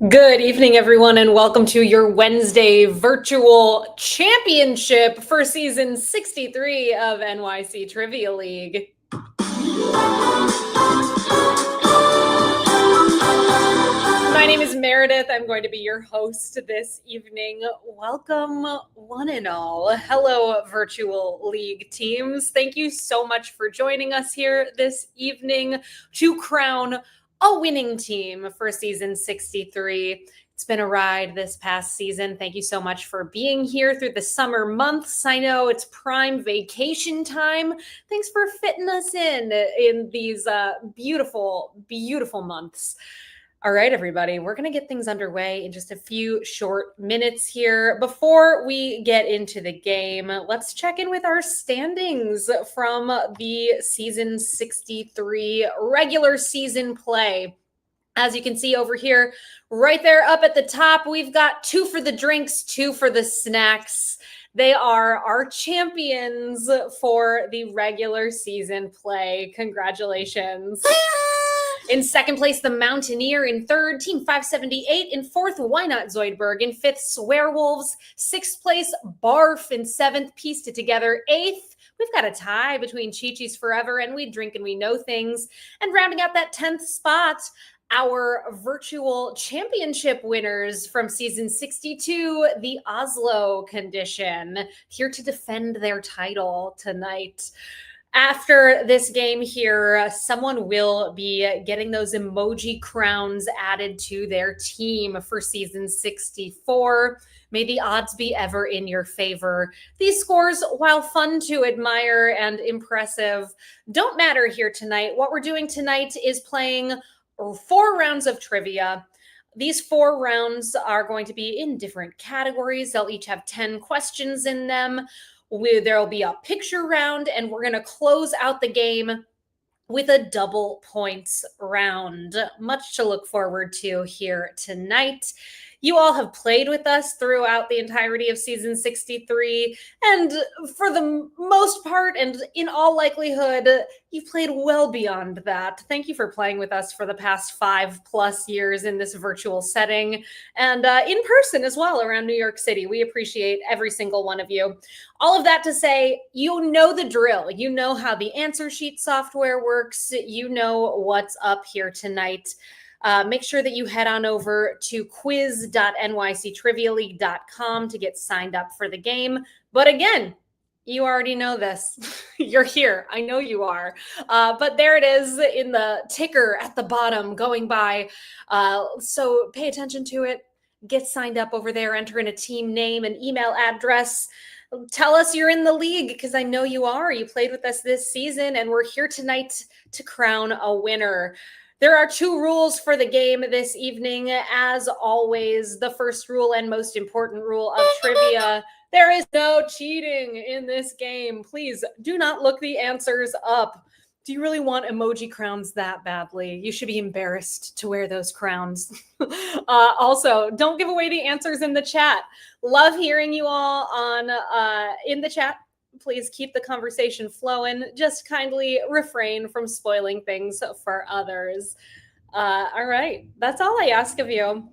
Good evening, everyone, and welcome to your Wednesday virtual championship for season 63 of NYC Trivia League. My name is Meredith. I'm going to be your host this evening. Welcome, one and all. Hello, virtual league teams. Thank you so much for joining us here this evening to crown a winning team for season 63. It's been a ride this past season. Thank you so much for being here through the summer months. I know it's prime vacation time. Thanks for fitting us in these beautiful, beautiful months. All right, everybody, we're going to get things underway in just a few short minutes here. Before we get into the game, let's check in with our standings from the season 63 regular season play. As you can see over here, right there up at the top, we've got 2 for the drinks, 2 for the snacks. They are our champions for the regular season play. Congratulations. In second place, the Mountaineer. In third, Team 578. In fourth, Why Not Zoidberg. In fifth, Swearwolves. Sixth place, Barf. In seventh, Pieced It Together. Eighth, we've got a tie between Chi-Chi's Forever and We Drink and We Know Things. And rounding out that 10th spot, our virtual championship winners from season 62, the Oslo Condition, here to defend their title tonight. After this game here, someone will be getting those emoji crowns added to their team for season 64. May the odds be ever in your favor. These scores, while fun to admire and impressive, don't matter here tonight. What we're doing tonight is playing 4 rounds of trivia. These 4 rounds are going to be in different categories. They'll each have 10 questions in them. There'll be a picture round, and we're going to close out the game with a double points round. Much to look forward to here tonight. You all have played with us throughout the entirety of season 63, and for the most part, and in all likelihood, you've played well beyond that. Thank you for playing with us for the past 5+ years in this virtual setting, and in person as well around New York City. We appreciate every single one of you. All of that to say, you know the drill. You know how the answer sheet software works. You know what's up here tonight. Make sure that you head on over to quiz.nyctrivialeague.com to get signed up for the game. But again, you already know this. You're here. I know you are. But there it is in the ticker at the bottom going by. So pay attention to it. Get signed up over there. Enter in a team name and email address. Tell us you're in the league, because I know you are. You played with us this season, and we're here tonight to crown a winner. There are 2 rules for the game this evening. As always, the first rule and most important rule of trivia: there is no cheating in this game. Please do not look the answers up. Do you really want emoji crowns that badly? You should be embarrassed to wear those crowns. Also, don't give away the answers in the chat. Love hearing you all in the chat. Please keep the conversation flowing. Just kindly refrain from spoiling things for others. All right, that's all I ask of you.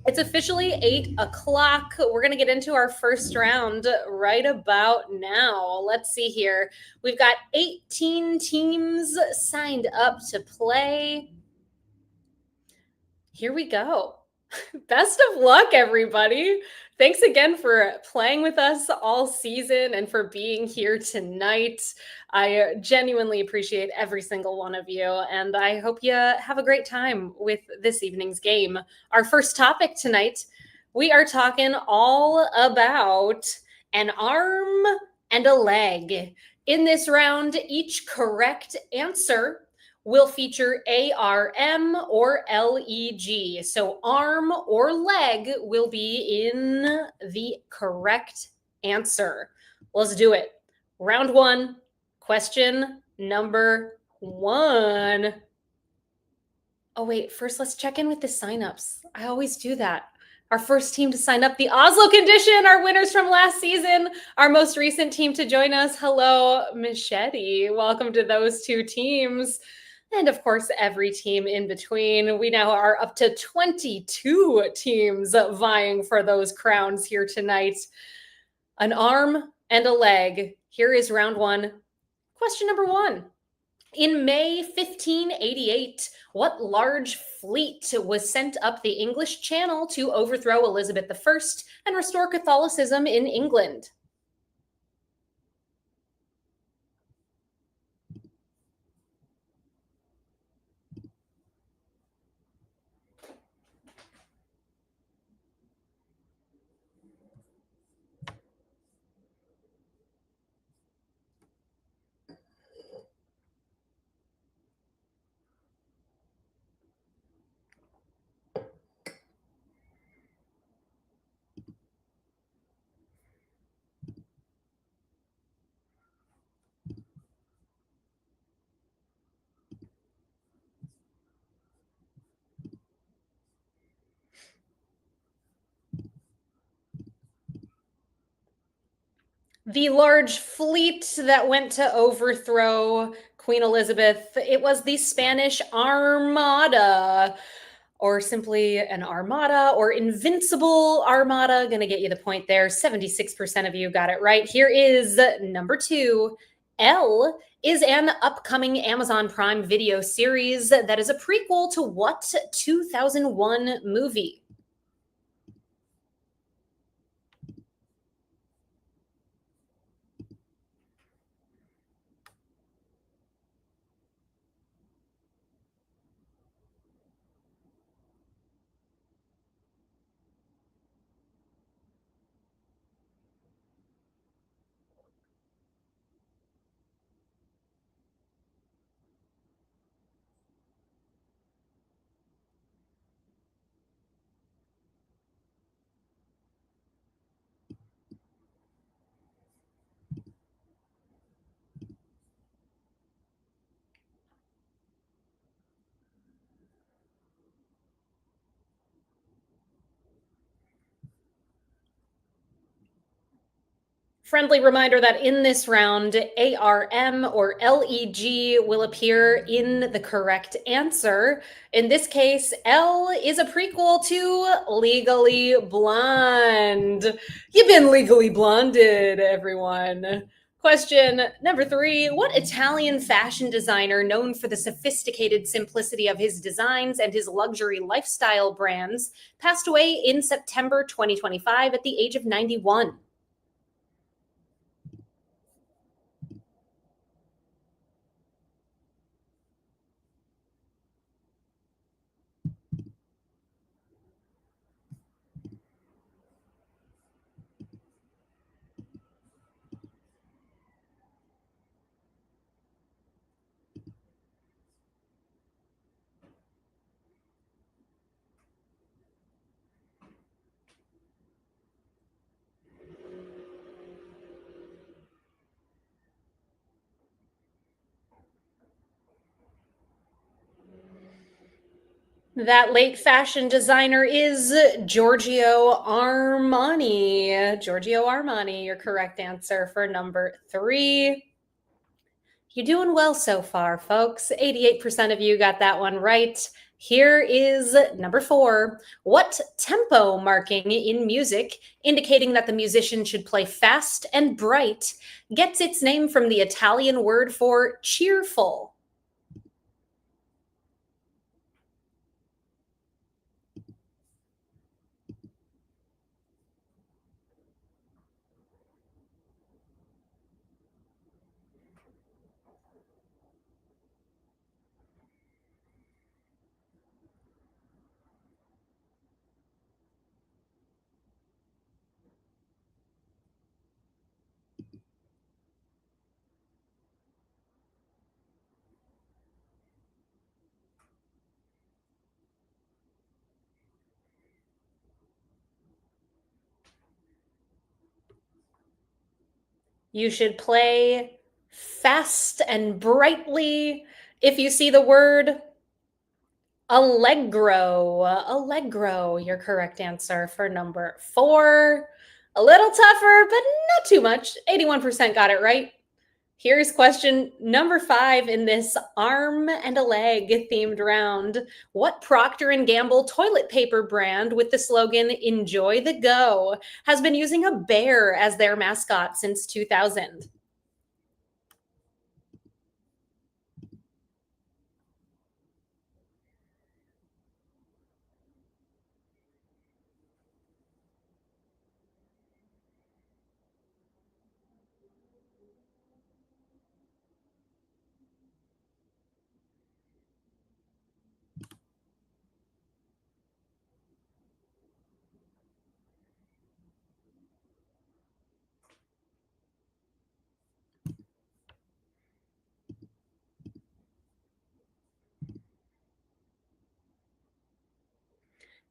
It's officially 8 o'clock. We're going to get into our first round right about now. Let's see here. We've got 18 teams signed up to play. Here we go. Best of luck, everybody. Thanks again for playing with us all season and for being here tonight. I genuinely appreciate every single one of you, and I hope you have a great time with this evening's game. Our first topic tonight, we are talking all about an arm and a leg. In this round, each correct answer will feature ARM or LEG. So arm or leg will be in the correct answer. Let's do it. Round 1, question number 1. Oh, wait, first let's check in with the signups. I always do that. Our first team to sign up, the Oslo Condition, our winners from last season. Our most recent team to join us. Hello, Machete. Welcome to those 2 teams. and of course, every team in between. We now are up to 22 teams vying for those crowns here tonight. An arm and a leg. Here is round one. Question number one. In May 1588, what large fleet was sent up the English Channel to overthrow Elizabeth I and restore Catholicism in England? The large fleet that went to overthrow Queen Elizabeth, it was the Spanish Armada, or simply an armada, or invincible armada. Gonna get you the point there. 76% of you got it right. Here is number two. Elle is an upcoming Amazon Prime Video series that is a prequel to what 2001 movie? Friendly reminder that in this round, ARM or LEG will appear in the correct answer. In this case, L is a prequel to Legally Blonde. You've been legally blonded, everyone. Question number three. What Italian fashion designer, known for the sophisticated simplicity of his designs and his luxury lifestyle brands, passed away in September 2025 at the age of 91? That late fashion designer is Giorgio Armani. Giorgio Armani, your correct answer for number three. You're doing well so far, folks. 88% of you got that one right. Here is number four. What tempo marking in music, indicating that the musician should play fast and bright, gets its name from the Italian word for cheerful? You should play fast and brightly. If you see the word allegro, allegro, your correct answer for number four. A little tougher, but not too much. 81% got it right. Here's question number 5 in this arm and a leg themed round. What Procter and Gamble toilet paper brand with the slogan "Enjoy the Go" has been using a bear as their mascot since 2000?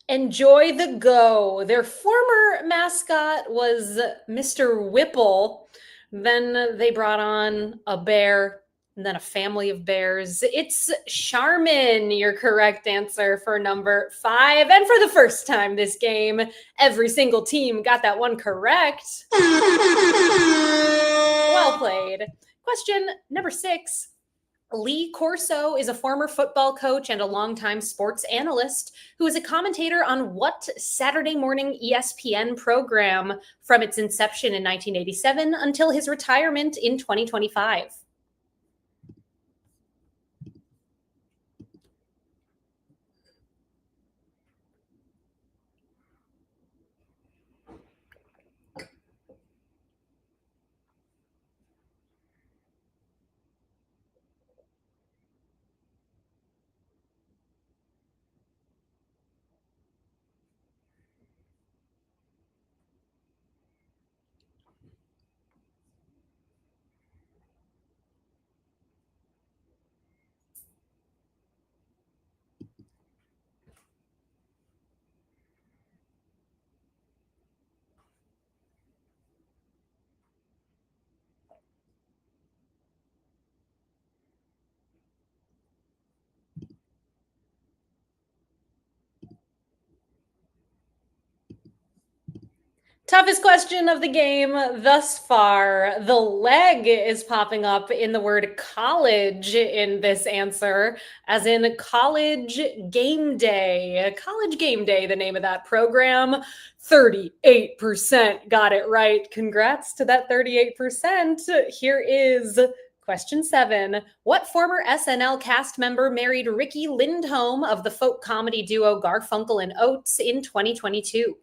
Enjoy the Go. Their former mascot was Mr. Whipple. Then they brought on a bear and then a family of bears. It's Charmin, your correct answer for number 5. And for the first time this game, every single team got that one correct. Well played. Question number 6. Lee Corso is a former football coach and a longtime sports analyst who is a commentator on what Saturday morning ESPN program from its inception in 1987 until his retirement in 2025? Toughest question of the game thus far. The leg is popping up in the word college in this answer, as in college game day. College game day, the name of that program. 38% got it right. Congrats to that 38%. Here is question 7. What former SNL cast member married Ricky Lindholm of the folk comedy duo Garfunkel and Oates in 2022?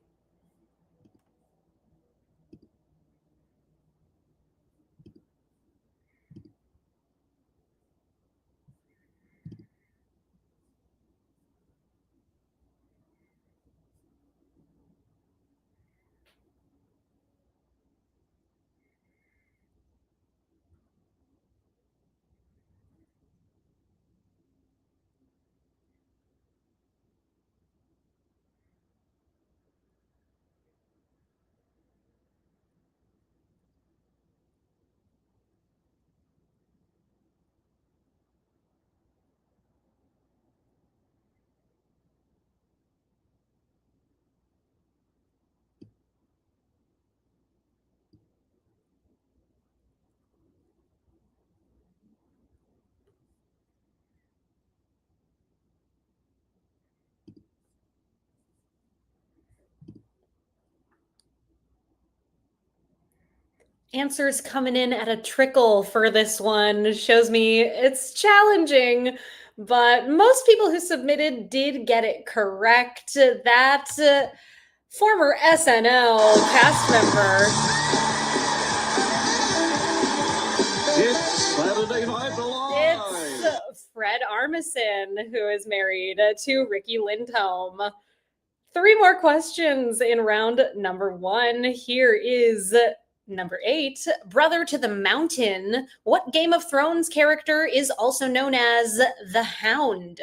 Answers coming in at a trickle for this one shows me it's challenging, but most people who submitted did get it correct. That former SNL cast member. It's Saturday Night Live. It's Fred Armisen, who is married to Ricky Lindholm. 3 more questions in round number 1. Here is number 8. Brother to the Mountain. What Game of Thrones character is also known as the Hound?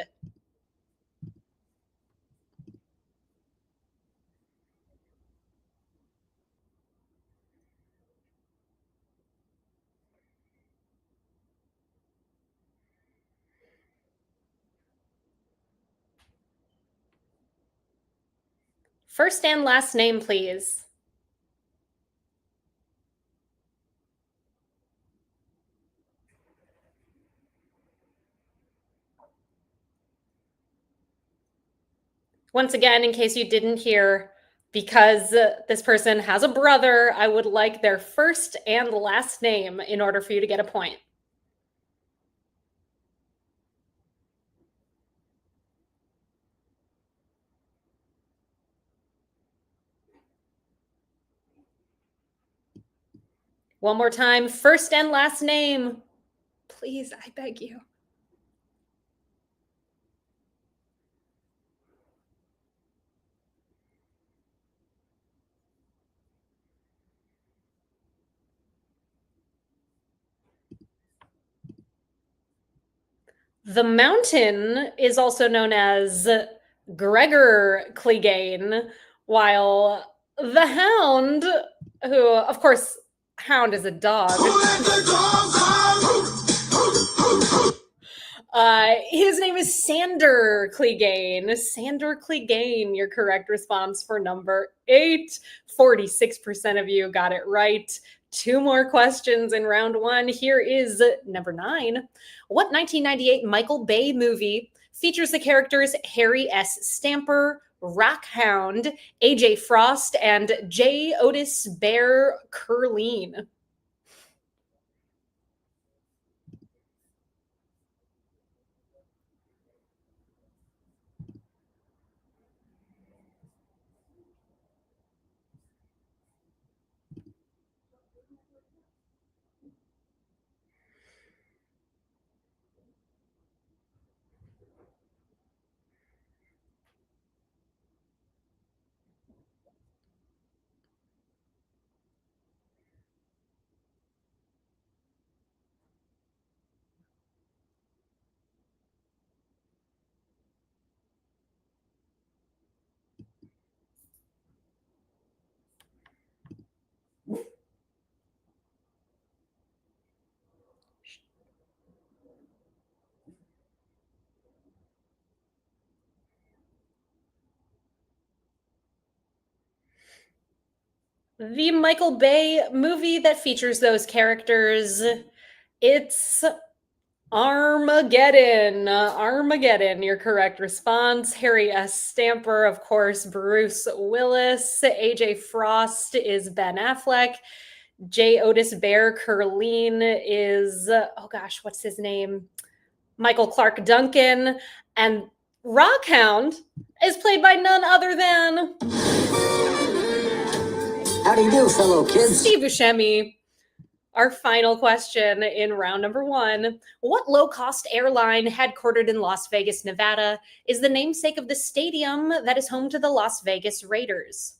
First and last name, please. Once again, in case you didn't hear, because this person has a brother, I would like their first and last name in order for you to get a point. One more time, first and last name. Please, I beg you. The mountain is also known as Gregor Clegane, while the hound, who, of course, hound is a dog. His name is Sander Clegane. Sander Clegane, your correct response for number 8. 46% of you got it right. 2 more questions in round 1. Here is number 9. What 1998 Michael Bay movie features the characters Harry S. Stamper, Rockhound, AJ Frost, and J. Otis Bear Curleen? The Michael Bay movie that features those characters, it's Armageddon. Armageddon, your correct response. Harry S. Stamper, of course, Bruce Willis. AJ Frost is Ben Affleck. J. Otis Bear Curleen is, oh gosh, what's his name? Michael Clark Duncan. And Rockhound is played by none other than... How do you do, fellow kids? Steve Buscemi. Our final question in round number 1. What low-cost airline headquartered in Las Vegas, Nevada, is the namesake of the stadium that is home to the Las Vegas Raiders?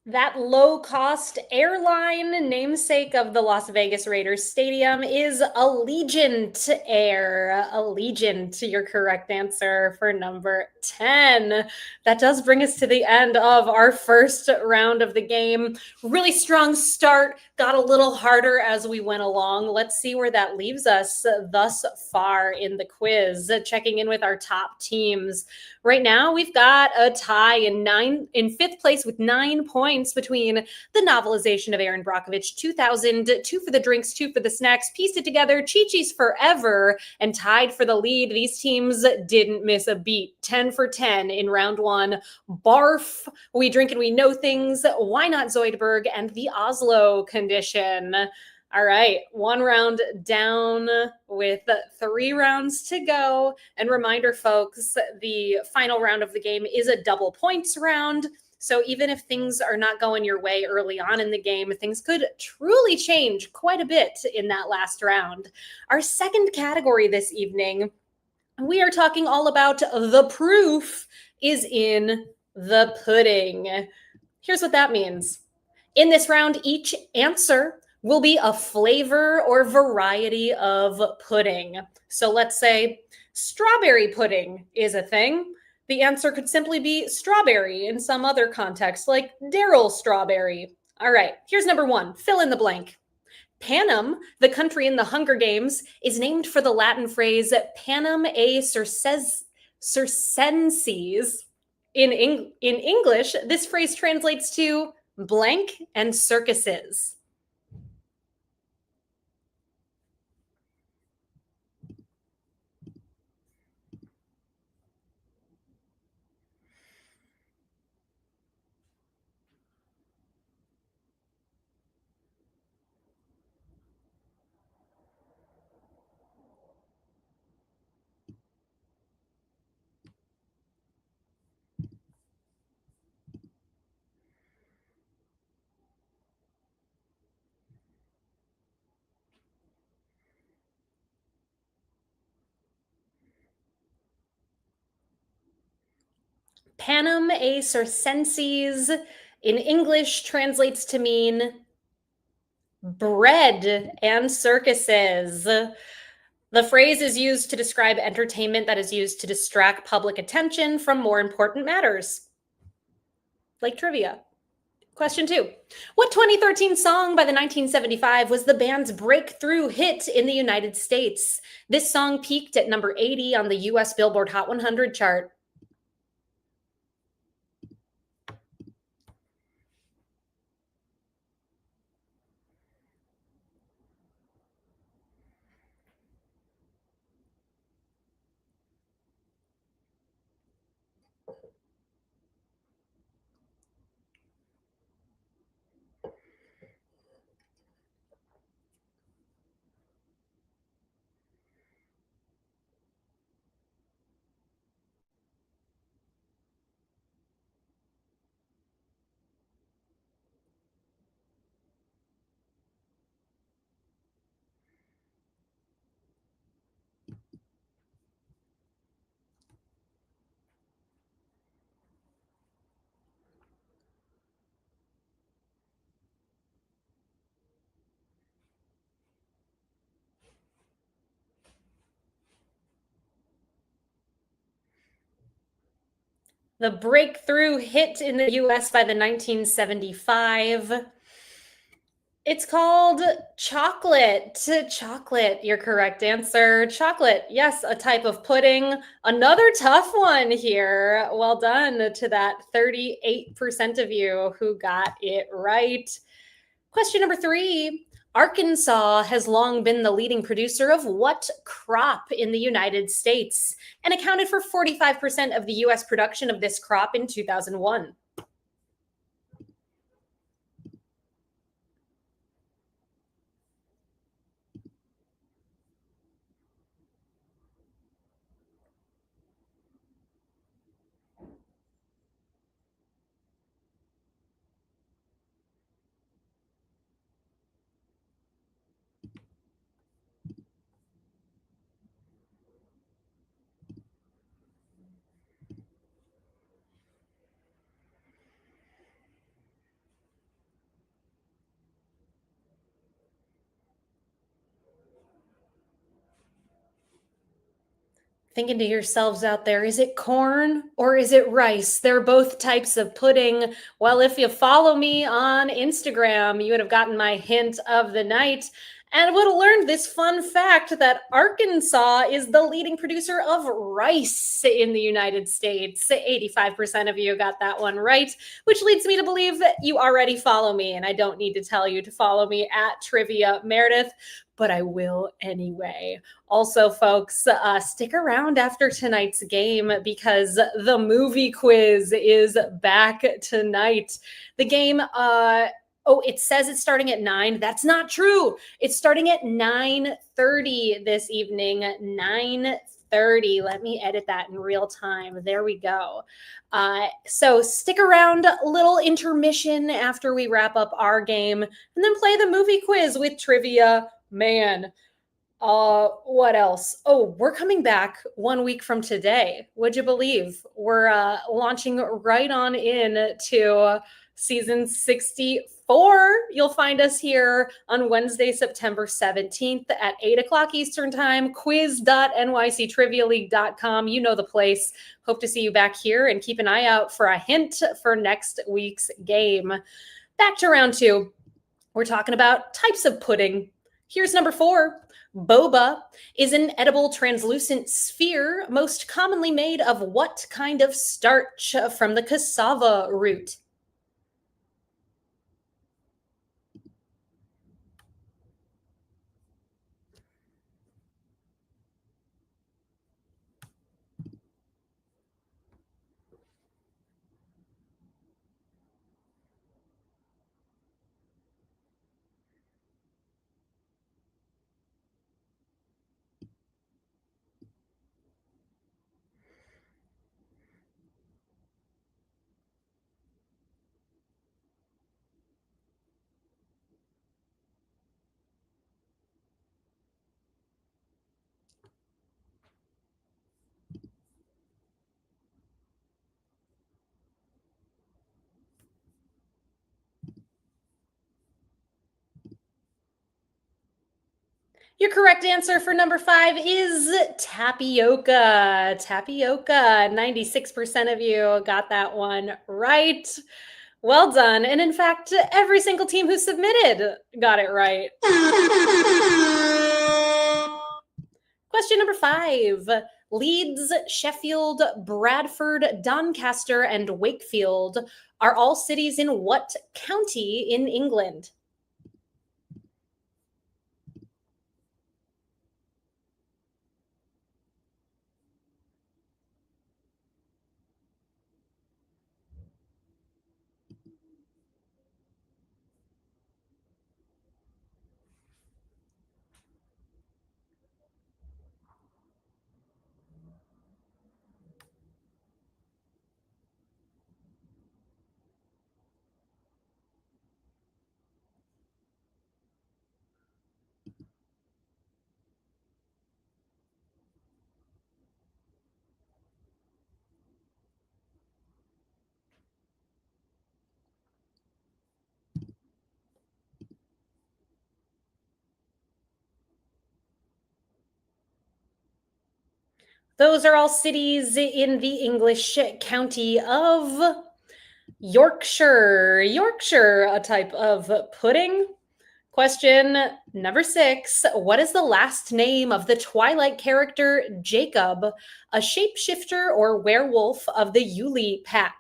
That low-cost airline namesake of the Las Vegas Raiders Stadium is Allegiant Air. Allegiant, your correct answer for number 10. That does bring us to the end of our first round of the game. Really strong start, got a little harder as we went along. Let's see where that leaves us thus far in the quiz. Checking in with our top teams. Right now, we've got a tie in 5th place with 9 points between the novelization of Aaron Brockovich 2000, 2 for the drinks, 2 for the snacks, Pieced It Together, Chi-Chi's Forever, and tied for the lead. These teams didn't miss a beat. 10 for 10 in round 1. Barf, We Drink and We Know Things, Why Not Zoidberg, and the Oslo Condition. All right, 1 round down with 3 rounds to go. And reminder, folks, the final round of the game is a double points round. So even if things are not going your way early on in the game, things could truly change quite a bit in that last round. Our second category this evening, we are talking all about the proof is in the pudding. Here's what that means. In this round, each answer will be a flavor or variety of pudding. So let's say strawberry pudding is a thing. The answer could simply be strawberry in some other context, like Daryl Strawberry. All right, here's number one. Fill in the blank. Panem, the country in the Hunger Games, is named for the Latin phrase panem e circenses. In English, this phrase translates to blank and circuses. Panem e circenses in English translates to mean bread and circuses. The phrase is used to describe entertainment that is used to distract public attention from more important matters, like trivia. Question 2. What 2013 song by the 1975 was the band's breakthrough hit in the United States? This song peaked at number 80 on the US Billboard Hot 100 chart. The breakthrough hit in the US by the 1975. It's called chocolate. Chocolate, your correct answer. Chocolate, yes, a type of pudding. Another tough one here. Well done to that 38% of you who got it right. Question number 3. Arkansas has long been the leading producer of what crop in the United States and accounted for 45% of the US production of this crop in 2001. Thinking to yourselves out there, is it corn or is it rice? They're both types of pudding. Well, if you follow me on Instagram, you would have gotten my hint of the night and would have learned this fun fact that Arkansas is the leading producer of rice in the United States. 85% of you got that one right, which leads me to believe that you already follow me, and I don't need to tell you to follow me at Trivia Meredith, but I will anyway. Also, folks, stick around after tonight's game because the movie quiz is back tonight. The game, it says it's starting at 9. That's not true. It's starting at 9:30 this evening. 9:30. 30. Let me edit that in real time. There we go. So stick around, little intermission after we wrap up our game, and then play the movie quiz with trivia. Man, what else? Oh, we're coming back 1 week from today. Would you believe? We're launching right on in to season 64. You'll find us here on Wednesday, September 17th at 8 o'clock Eastern Time, quiz.nyctrivialeague.com. You know the place. Hope to see you back here, and keep an eye out for a hint for next week's game. Back to round two. We're talking about types of pudding. Here's number 4. Boba is an edible translucent sphere most commonly made of what kind of starch from the cassava root? Your correct answer for number 5 is tapioca. Tapioca. 96% of you got that one right. Well done. And in fact, every single team who submitted got it right. Question number 5. Leeds, Sheffield, Bradford, Doncaster, and Wakefield are all cities in what county in England? Those are all cities in the English county of Yorkshire. Yorkshire, a type of pudding. Question number 6. What is the last name of the Twilight character Jacob, a shapeshifter or werewolf of the Yuli pack?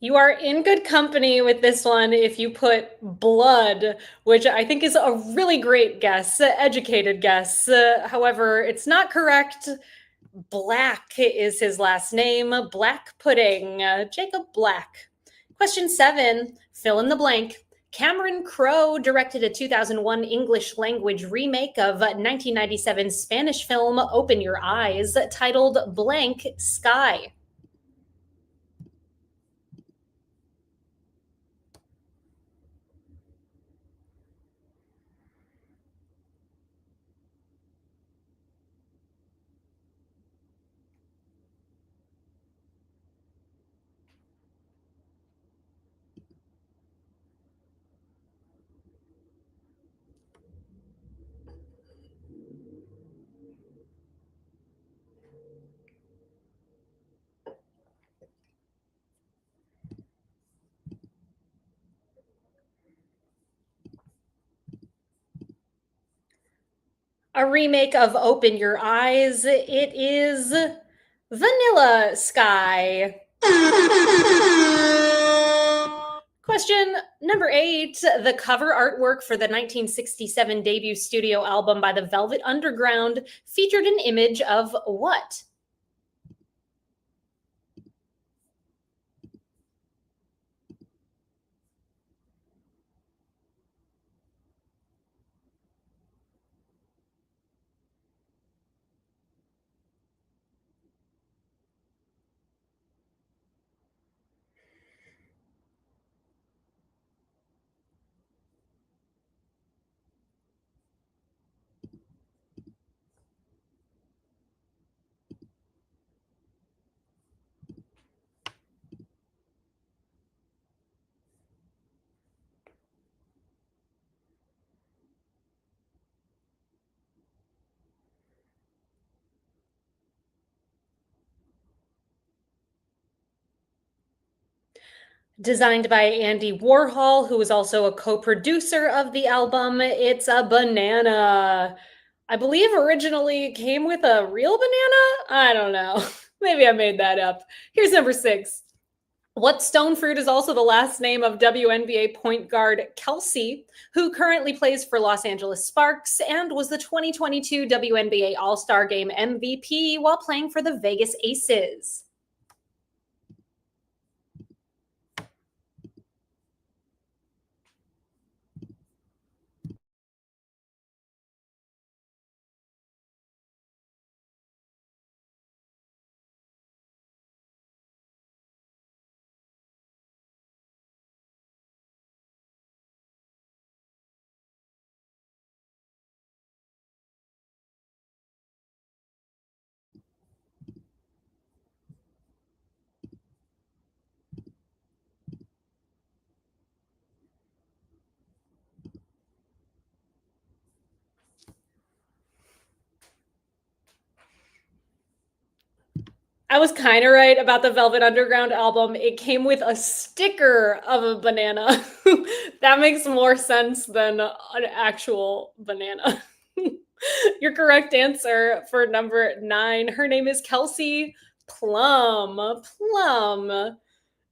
You are in good company with this one if you put blood, which I think is a really great guess, educated guess. However, it's not correct. Black is his last name. Black pudding. Jacob Black. Question 7. Fill in the blank. Cameron Crowe directed a 2001 English language remake of 1997 Spanish film Open Your Eyes titled Blank Sky. A remake of Open Your Eyes. It is Vanilla Sky. Question number 8. The cover artwork for the 1967 debut studio album by the Velvet Underground featured an image of what? Designed by Andy Warhol, who was also a co-producer of the album. It's a banana. I believe originally it came with a real banana? I don't know. Maybe I made that up. Here's number 6. What stone fruit is also the last name of WNBA point guard Kelsey, who currently plays for Los Angeles Sparks and was the 2022 WNBA All-Star Game MVP while playing for the Vegas Aces? I was kind of right about the Velvet Underground album. It came with a sticker of a banana. That makes more sense than an actual banana. Your correct answer for number 9. Her name is Kelsey Plum. Plum.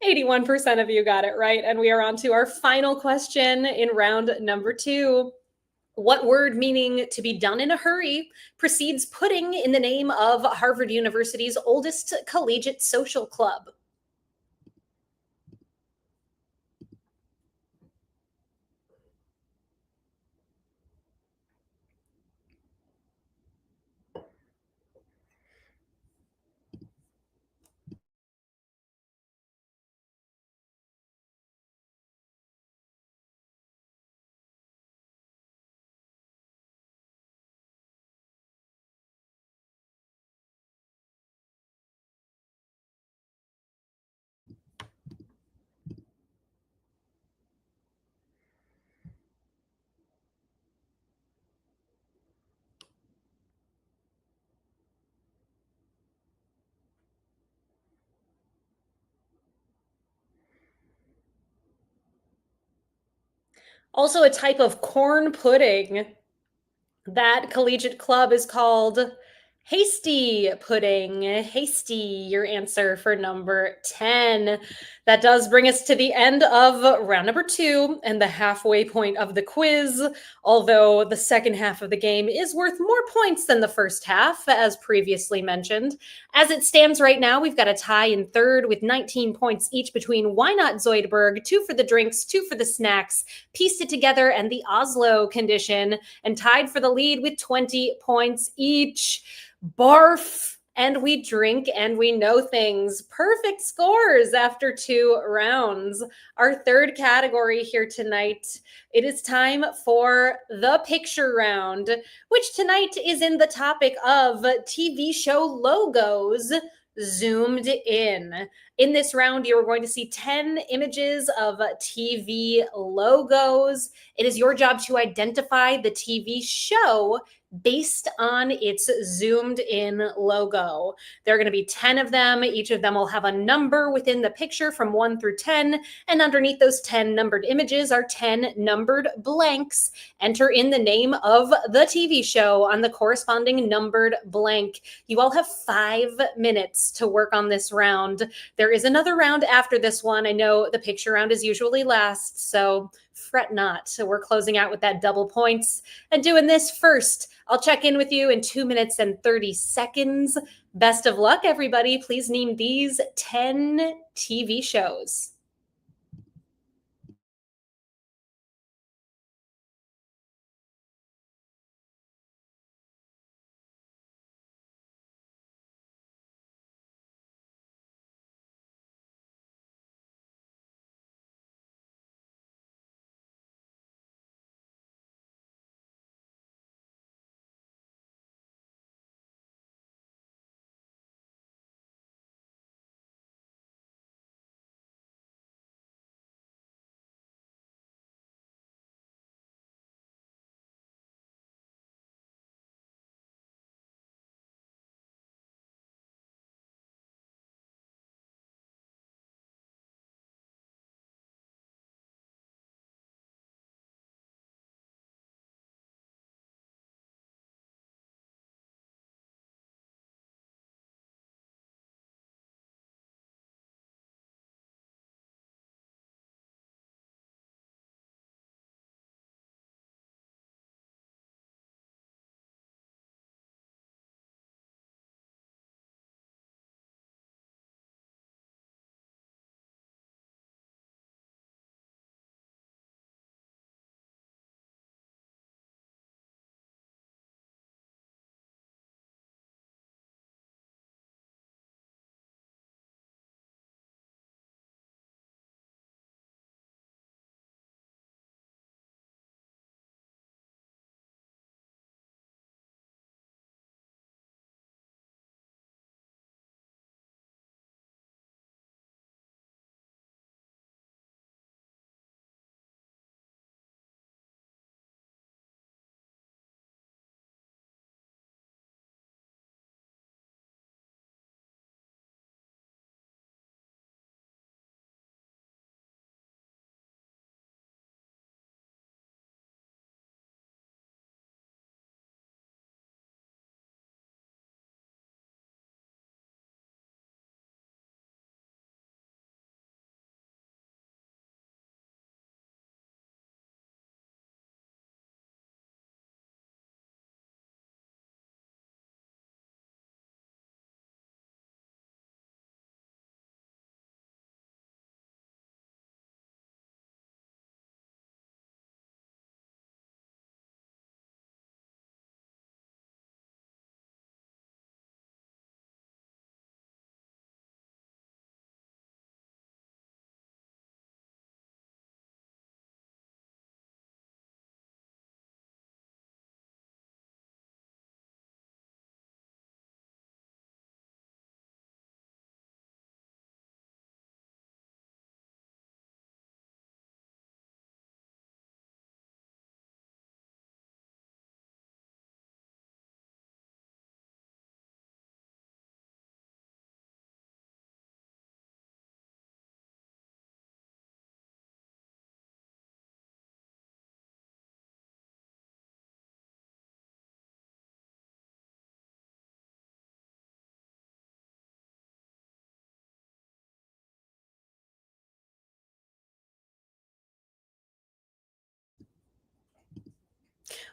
81% of you got it right. And we are on to our final question in round number 2. What word meaning to be done in a hurry precedes putting in the name of Harvard University's oldest collegiate social club? Also, a type of corn pudding. That collegiate club is called Hasty Pudding. Hasty, your answer for number 10. That does bring us to the end of round number 2 and the halfway point of the quiz, although the second half of the game is worth more points than the first half, as previously mentioned. As it stands right now, we've got a tie in third with 19 points each between Why Not Zoidberg, 2 for the drinks, 2 for the snacks, Pieced It Together, and the Oslo Condition, and tied for the lead with 20 points each. Barf, and we drink and we know things. Perfect scores after 2 rounds. Our third category here tonight, it is time for the picture round, which tonight is in the topic of TV show logos zoomed in. In this round, you are going to see 10 images of TV logos. It is your job to identify the TV show based on its zoomed in logo. There are going to be 10 of them. Each of them will have a number within the picture from 1 through 10. And underneath those 10 numbered images are 10 numbered blanks. Enter in the name of the TV show on the corresponding numbered blank. You all have 5 minutes to work on this round. There is another round after this one. I know the picture round is usually last, so fret not. So we're closing out with that double points and doing this first. I'll check in with you in 2 minutes and 30 seconds. Best of luck, everybody. Please name these 10 TV shows.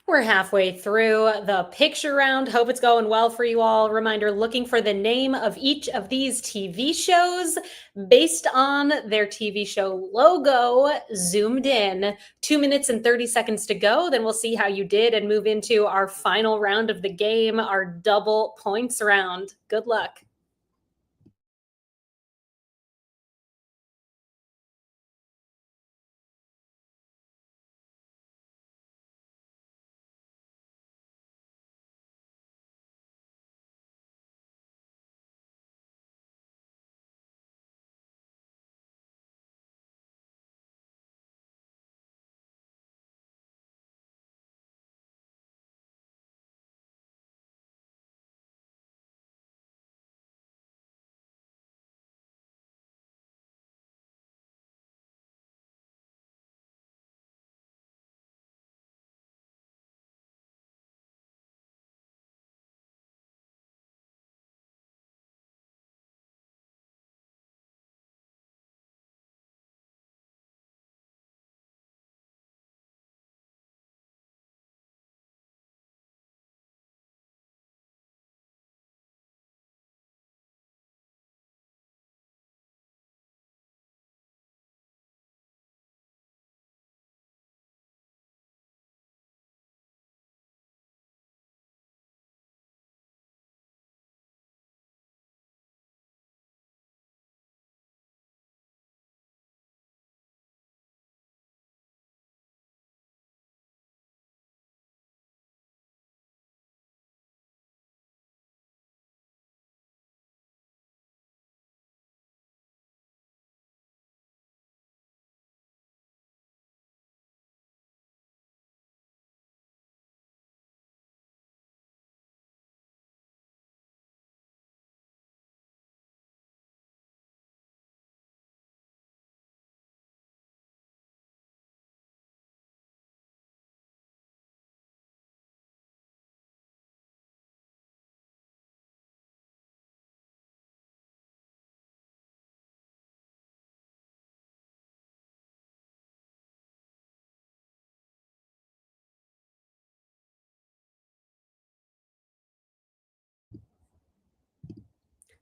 We're halfway through the picture round. Hope it's going well for you all. Reminder, looking for the name of each of these TV shows based on their TV show logo zoomed in. 2 minutes and 30 seconds to go. Then we'll see how you did and move into our final round of the game, our double points round. Good luck.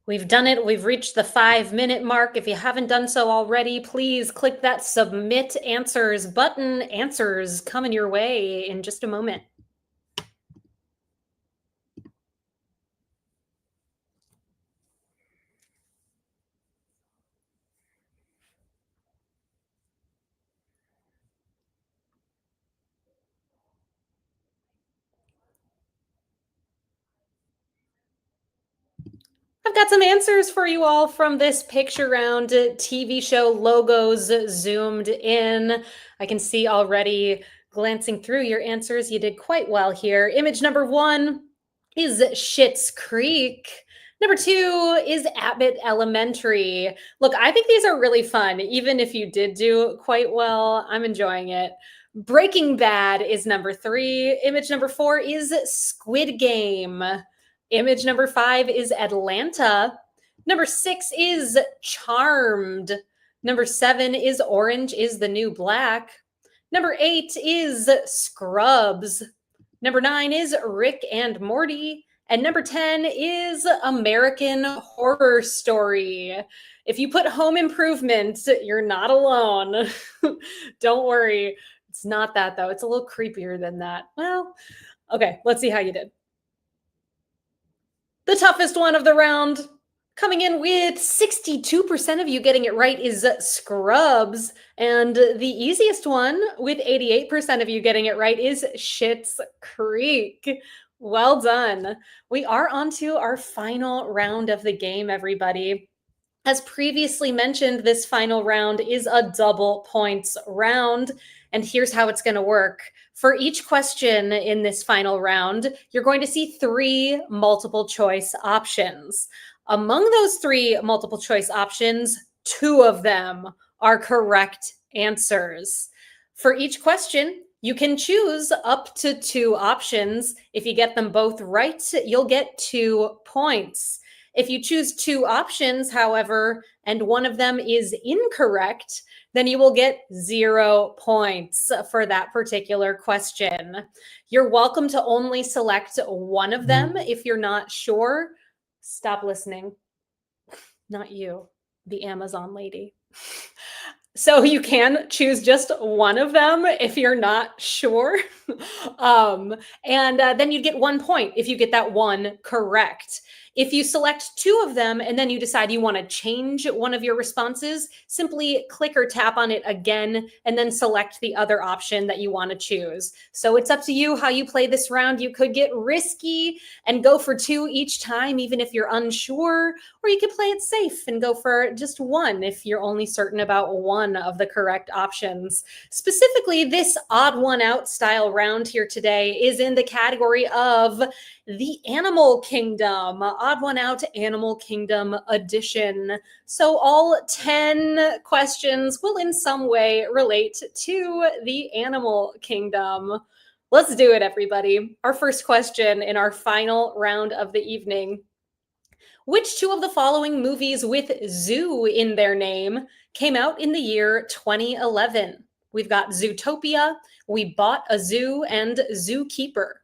We've done it. We've reached the 5-minute mark. If you haven't done so already, please click that submit answers button. Answers coming your way in just a moment. I've got some answers for you all from this picture round. TV show logos zoomed in. I can see already glancing through your answers. You did quite well here. Image number 1 is Schitt's Creek. Number 2 is Abbott Elementary. Look, I think these are really fun. Even if you did do quite well, I'm enjoying it. Breaking Bad is number 3. Image number 4 is Squid Game. Image number 5 is Atlanta. Number 6 is Charmed. Number 7 is Orange is the New Black. Number 8 is Scrubs. Number 9 is Rick and Morty. And number 10 is American Horror Story. If you put Home Improvement, you're not alone. Don't worry. It's not that, though. It's a little creepier than that. Well, okay, let's see how you did. The toughest one of the round, coming in with 62% of you getting it right, is Scrubs. And the easiest one, with 88% of you getting it right, is Schitt's Creek. Well done. We are on to our final round of the game, everybody. As previously mentioned, this final round is a double points round. And here's how it's going to work. For each question in this final round, you're going to see 3 multiple choice options. Among those 3 multiple choice options, 2 of them are correct answers. For each question, you can choose up to 2 options. If you get them both right, you'll get 2 points. If you choose 2 options, however, and one of them is incorrect, then you will get 0 points for that particular question. You're welcome to only select one of them if you're not sure. Stop listening. Not you, the Amazon lady. So you can choose just one of them if you're not sure. Then you'd get 1 point if you get that one correct. If you select 2 of them and then you decide you want to change one of your responses, simply click or tap on it again and then select the other option that you want to choose. So it's up to you how you play this round. You could get risky and go for 2 each time, even if you're unsure, or you could play it safe and go for just 1 if you're only certain about one of the correct options. Specifically, this odd one out style round here today is in the category of the Animal Kingdom, odd one out Animal Kingdom edition. So all 10 questions will in some way relate to the Animal Kingdom. Let's do it, everybody. Our first question in our final round of the evening. Which 2 of the following movies with zoo in their name came out in the year 2011? We've got Zootopia, We Bought a Zoo, and Zookeeper.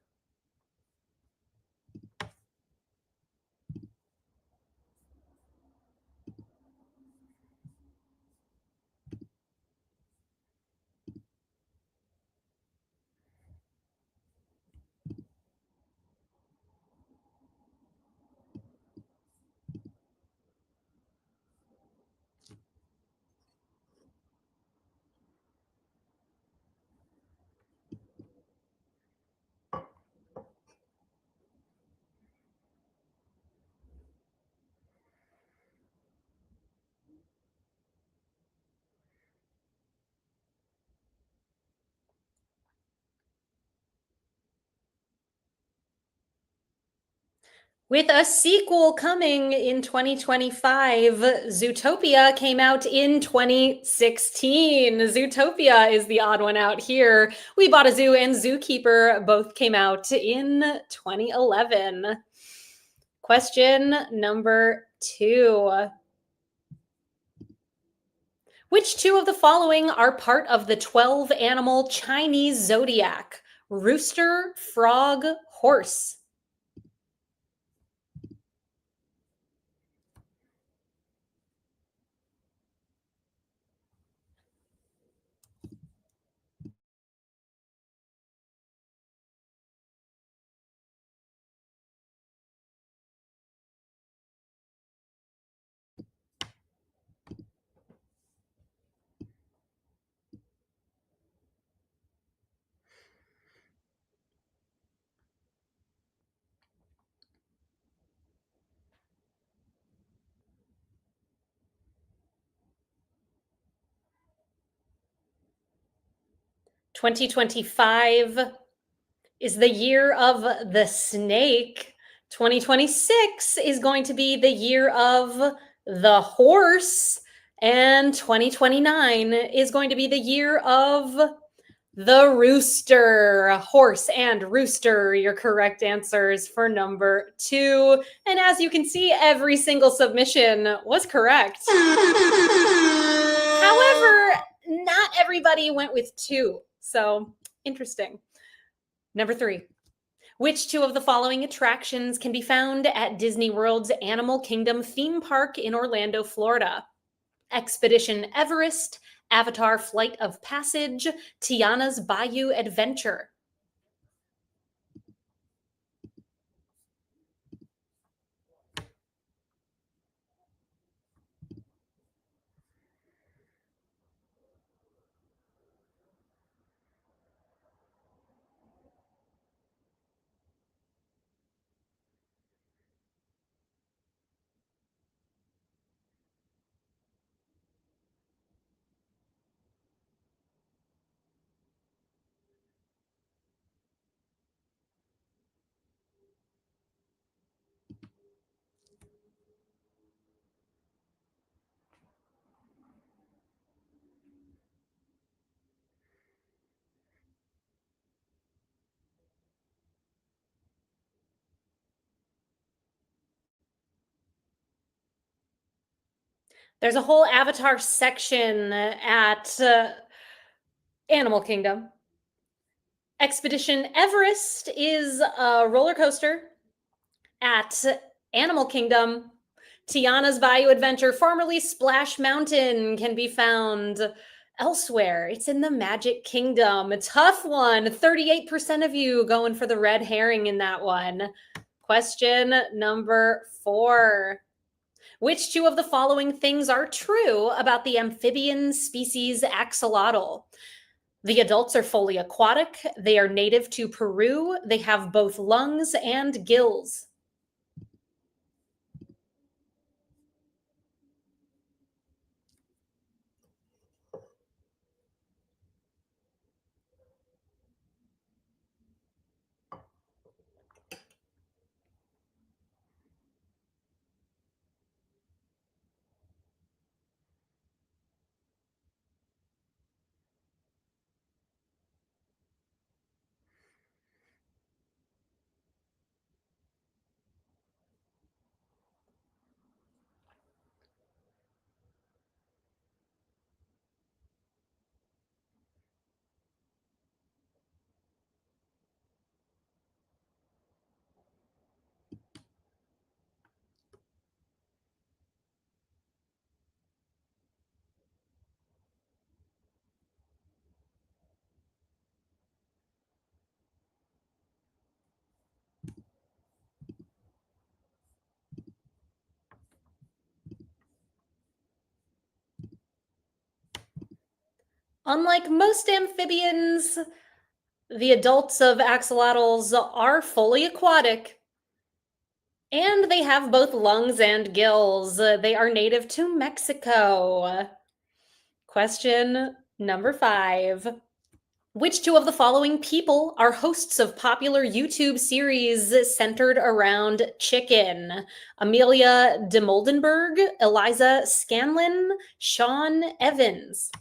With a sequel coming in 2025, Zootopia came out in 2016. Zootopia is the odd one out here. We Bought a Zoo and Zookeeper both came out in 2011. Question number 2. Which 2 of the following are part of the 12-animal Chinese zodiac? Rooster, frog, horse. 2025 is the year of the snake. 2026 is going to be the year of the horse. And 2029 is going to be the year of the rooster. Horse and rooster, your correct answers for number 2. And as you can see, every single submission was correct. However, not everybody went with 2. So interesting. Number 3. Which 2 of the following attractions can be found at Disney World's Animal Kingdom theme park in Orlando, Florida? Expedition Everest, Avatar Flight of Passage, Tiana's Bayou Adventure. There's a whole Avatar section at Animal Kingdom. Expedition Everest is a roller coaster at Animal Kingdom. Tiana's Bayou Adventure, formerly Splash Mountain, can be found elsewhere. It's in the Magic Kingdom. A tough one. 38% of you going for the red herring in that one. Question number 4. Which 2 of the following things are true about the amphibian species axolotl? The adults are fully aquatic. They are native to Peru. They have both lungs and gills. Unlike most amphibians, the adults of axolotls are fully aquatic, and they have both lungs and gills. They are native to Mexico. Question number 5. Which 2 of the following people are hosts of popular YouTube series centered around chicken? Amelia de Moldenberg, Eliza Scanlon, Sean Evans.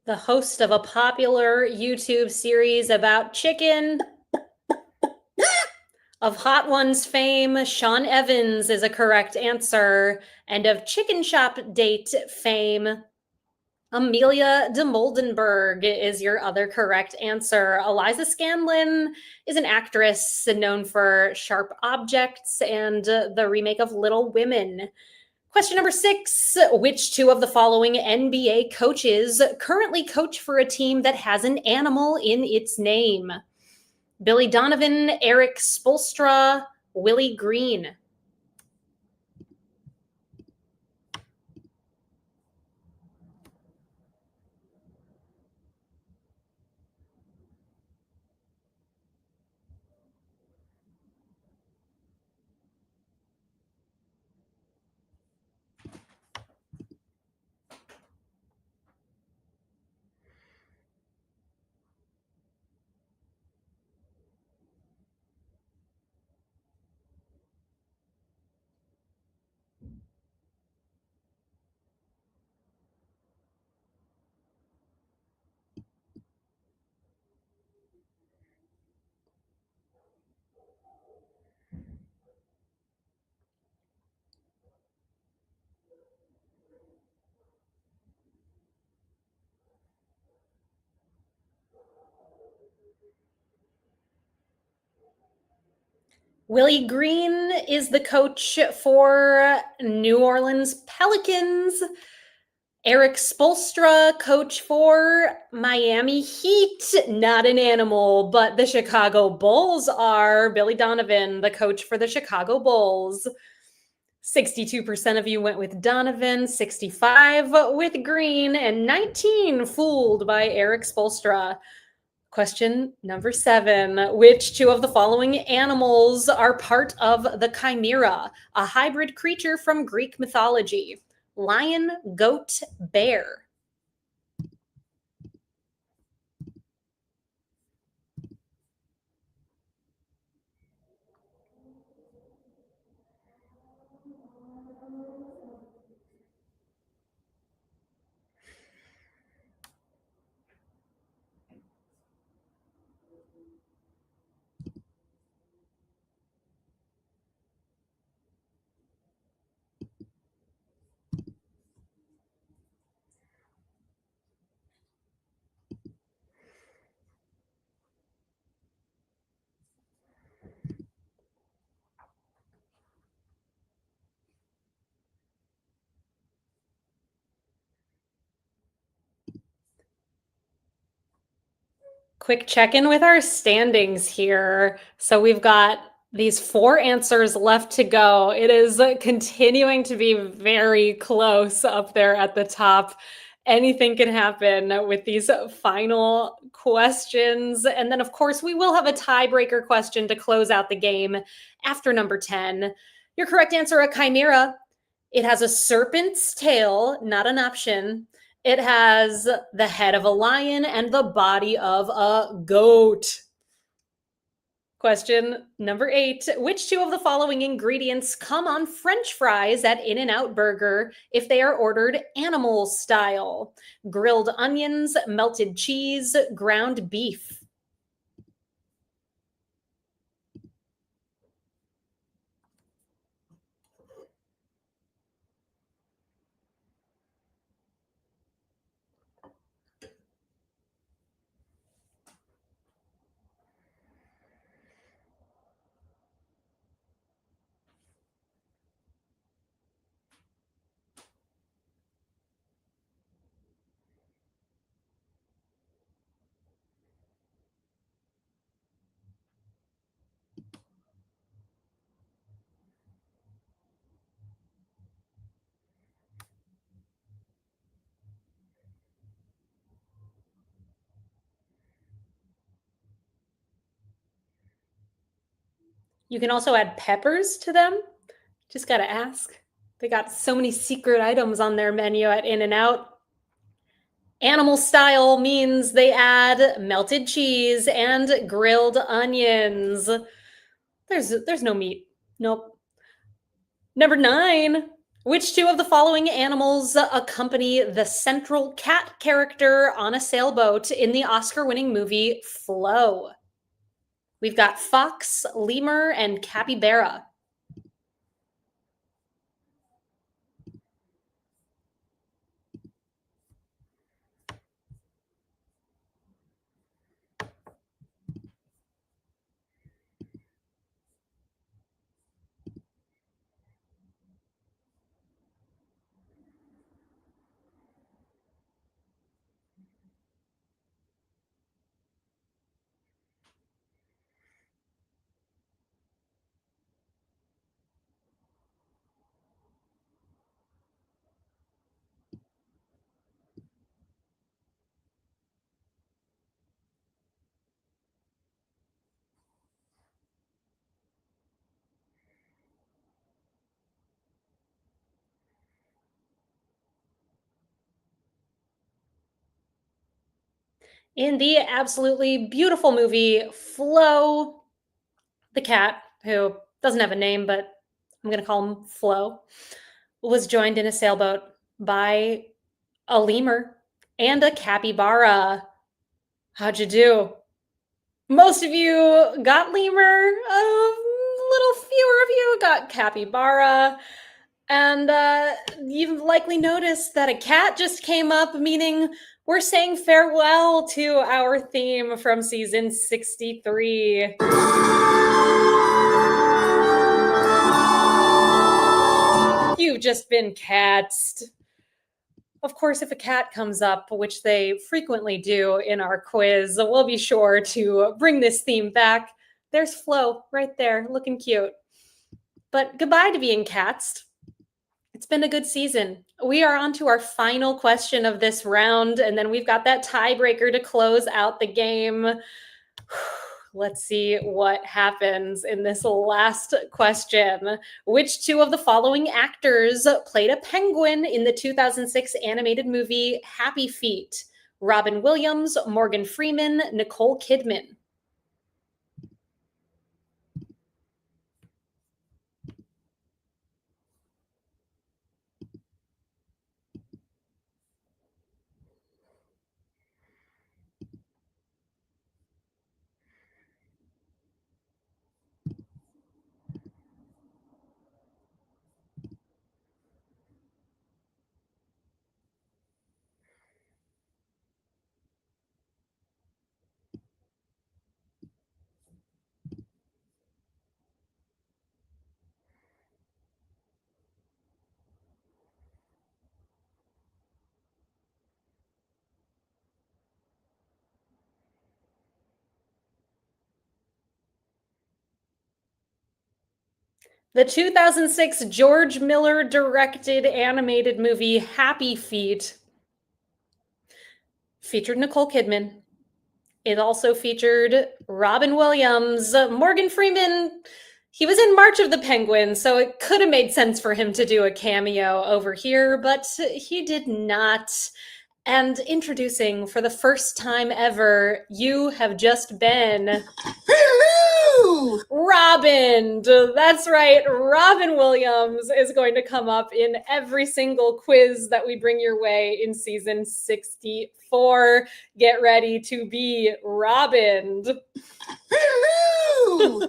the host of a popular YouTube series about chicken. Of Hot Ones fame, Sean Evans is a correct answer. And of Chicken Shop Date fame, Amelia de Moldenberg is your other correct answer. Eliza Scanlon is an actress known for Sharp Objects and the remake of Little Women. Question number 6. Which two of the following NBA coaches currently coach for a team that has an animal in its name? Billy Donovan, Eric Spoelstra, Willie Green. Willie Green is the coach for New Orleans Pelicans. Eric Spoelstra, coach for Miami Heat. Not an animal, but the Chicago Bulls are. Billy Donovan, the coach for the Chicago Bulls. 62% of you went with Donovan, 65 with Green, and 19 fooled by Eric Spoelstra. Question number 7. Which two of the following animals are part of the chimera, a hybrid creature from Greek mythology? Lion, goat, bear. Quick check-in with our standings here. So we've got these 4 answers left to go. It is continuing to be very close up there at the top. Anything can happen with these final questions. And then, of course, we will have a tiebreaker question to close out the game after number 10. Your correct answer, a chimera. It has a serpent's tail, not an option. It has the head of a lion and the body of a goat. Question number 8. Which two of the following ingredients come on French fries at In-N-Out Burger if they are ordered animal style? Grilled onions, melted cheese, ground beef. You can also add peppers to them. Just got to ask. They got so many secret items on their menu at In-N-Out. Animal style means they add melted cheese and grilled onions. There's no meat. Nope. Number 9. Which two of the following animals accompany the central cat character on a sailboat in the Oscar-winning movie Flow? We've got fox, lemur, and capybara. In the absolutely beautiful movie Flo, the cat, who doesn't have a name, but I'm going to call him Flo, was joined in a sailboat by a lemur and a capybara. How'd you do? Most of you got lemur, a little fewer of you got capybara. And you've likely noticed that a cat just came up, meaning we're saying farewell to our theme from season 63. You've just been catsed. Of course, if a cat comes up, which they frequently do in our quiz, we'll be sure to bring this theme back. There's Flo right there, looking cute. But goodbye to being catsed. It's been a good season. We are on to our final question of this round, and then we've got that tiebreaker to close out the game. Let's see what happens in this last question. Which two of the following actors played a penguin in the 2006 animated movie Happy Feet? Robin Williams, Morgan Freeman, Nicole Kidman. The 2006 George Miller directed animated movie Happy Feet featured Nicole Kidman. It also featured Robin Williams, Morgan Freeman. He was in March of the Penguins, so it could have made sense for him to do a cameo over here, but he did not. And introducing for the first time ever, you have just been Hello! Robin. That's right. Robin Williams is going to come up in every single quiz that we bring your way in season 64. Get ready to be Robin. Hello!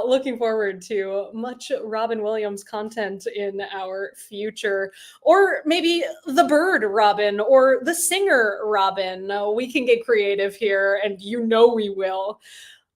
Looking forward to much Robin Williams content in our future. Or maybe the bird Robin or the singer Robin. We can get creative here, and you know we will.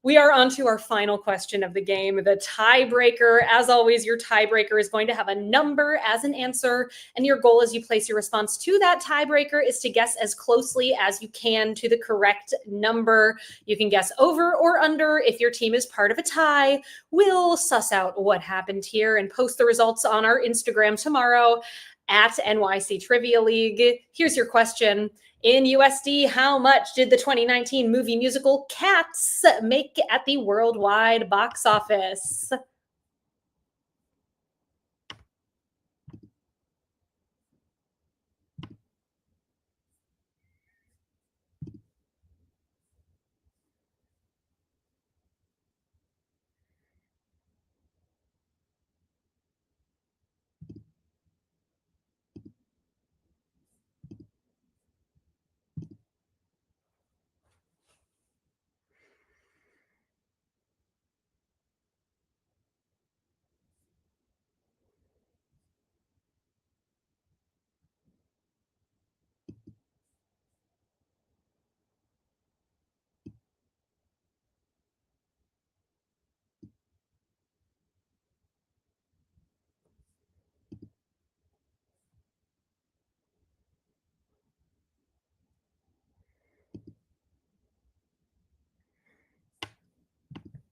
We are on to our final question of the game, the tiebreaker. As always, your tiebreaker is going to have a number as an answer, and your goal as you place your response to that tiebreaker is to guess as closely as you can to the correct number. You can guess over or under if your team is part of a tie. We'll suss out what happened here and post the results on our Instagram tomorrow at NYC Trivia League. Here's your question. In USD, how much did the 2019 movie musical Cats make at the worldwide box office?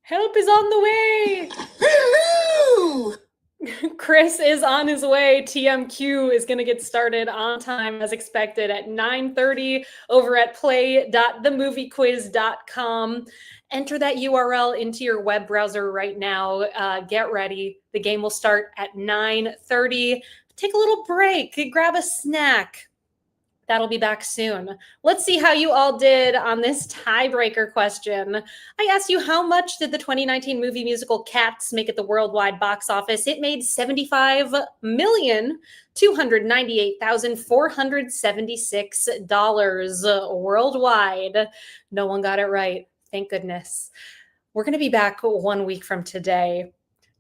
Help is on the way. Hello! Chris is on his way. TMQ is going to get started on time as expected at 9:30 over at play.themoviequiz.com. Enter that URL into your web browser right now. Get ready. The game will start at 9:30. Take a little break. Grab a snack. That'll be back soon. Let's see how you all did on this tiebreaker question. I asked you, how much did the 2019 movie musical Cats make at the worldwide box office? It made $75,298,476 worldwide. No one got it right. Thank goodness. We're going to be back 1 week from today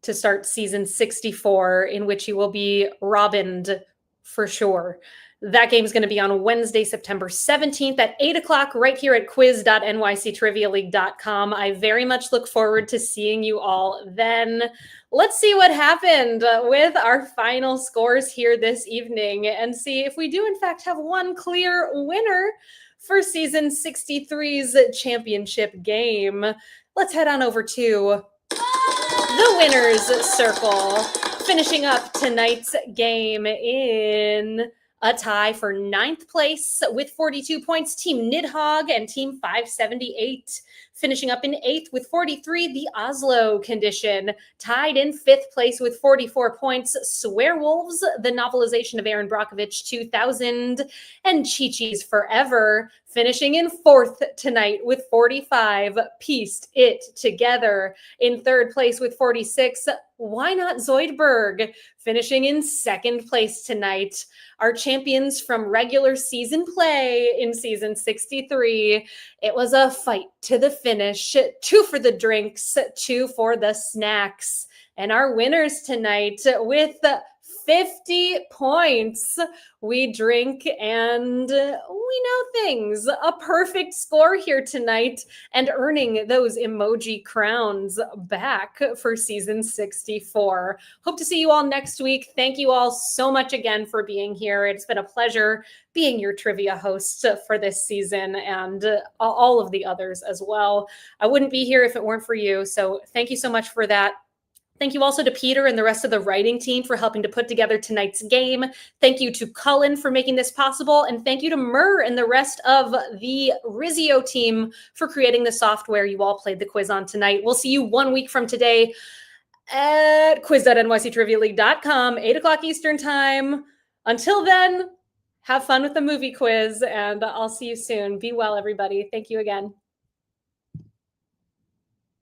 to start season 64, in which you will be robined for sure. That game is going to be on Wednesday, September 17th at 8 o'clock right here at quiz.nyctrivialeague.com. I very much look forward to seeing you all then. Let's see what happened with our final scores here this evening and see if we do, in fact, have one clear winner for season 63's championship game. Let's head on over to the winner's circle. Finishing up tonight's game in a tie for 9th place with 42 points, Team Nidhogg and Team 578. Finishing up in 8th with 43, the Oslo Condition. Tied in 5th place with 44 points, Swearwolves, the novelization of Aaron Brockovich 2000, and Chi-Chi's Forever. Finishing in 4th tonight with 45, Pieced It Together. In 3rd place with 46, Why Not Zoidberg? Finishing in 2nd place tonight. Our champions from regular season play in season 63. It was a fight to the finish. 2 for the drinks, 2 for the snacks. And our winners tonight with 50 points. We drink and we know things. A perfect score here tonight and earning those emoji crowns back for season 64. Hope to see you all next week. Thank you all so much again for being here. It's been a pleasure being your trivia host for this season and all of the others as well. I wouldn't be here if it weren't for you. So thank you so much for that. Thank you also to Peter and the rest of the writing team for helping to put together tonight's game. Thank you to Cullen for making this possible. And thank you to Murr and the rest of the Rizio team for creating the software you all played the quiz on tonight. We'll see you 1 week from today at quiz.nyctrivialeague.com, 8 o'clock Eastern time. Until then, have fun with the movie quiz, and I'll see you soon. Be well, everybody. Thank you again.